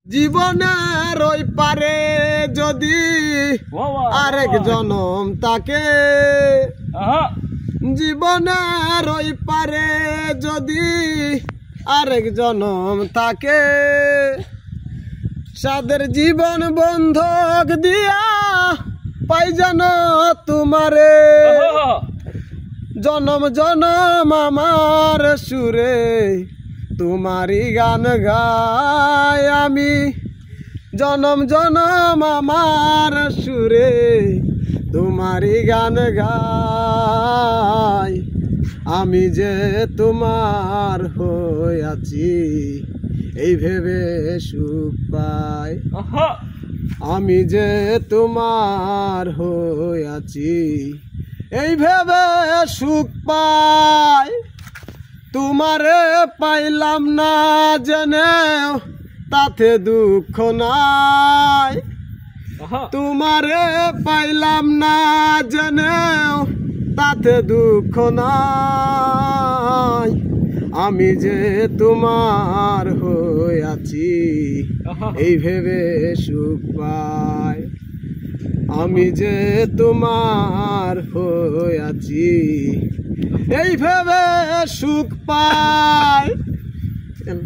জীবনের ওই পারে যদি আরেক জনম তাকে, জীবনের ওই পারে যদি আরেক জনম তাকে, সাদের জীবন বন্ধক দিয়া পাই যেন তোমারে, জনম জনম আমার সুরে তোমারই গান গাই আমি, জনম জনম আমার সুরে তোমারই গান গাই। আমি যে তোমার হইয়াছি এই ভেবে সুখ পাই, আমি যে তোমার হইয়াছি এই ভেবে সুখ পাই। তোমারে পাইলাম না জেনে তাতে দুঃখ নাই, তোমারে পাইলাম না জেনে তাতে দুঃখ নাই। আমি যে তোমার হইয়াছি এই ভেবে সুখ পাই, আমি যে তোমার হইয়াছি এই ভেবে সুখ পাই।